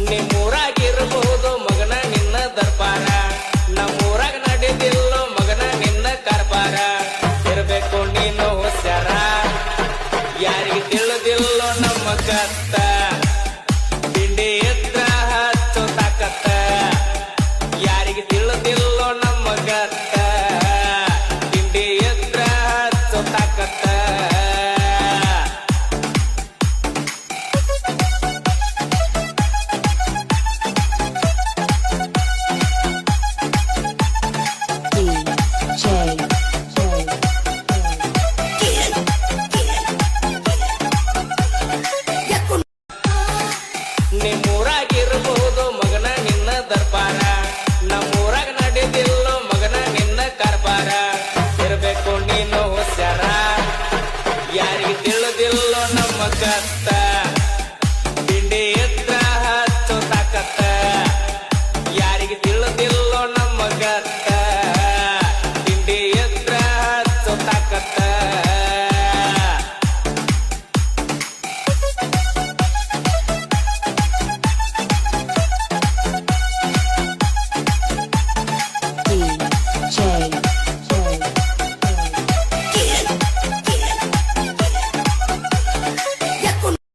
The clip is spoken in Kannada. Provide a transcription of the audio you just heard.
ನಿಮ್ಮೂರಾಗಿರಬಹುದು ಮಗನ ನಿನ್ನ ದರ್ಬಾರ, ನಮ್ಮೂರಾಗ ನಡೆದಿಲ್ಲೋ ಮಗನ ನಿನ್ನ ಕಾರ್ಬಾರ. ಇರಬೇಕು ನೀನು ಹುಷಾರ, ಯಾರಿಗೆ ತಿಳಿದಿಲ್ಲೋ ನಮ್ಮ ಕತ್ತ, ತಿಂಡಿ ಎತ್ತ ಹಚ್ಚು ತಾಕತ್ತ, ಯಾರಿಗೆ ತಿಳಿದಿಲ್ಲೋ ನಮ್ಮ ಕತ್ತ, ತಿಂಡಿ ಎತ್ತ ಹಚ್ಚು ತಾಕತ್ತ. ನಿಮ್ಮೂರಾಗ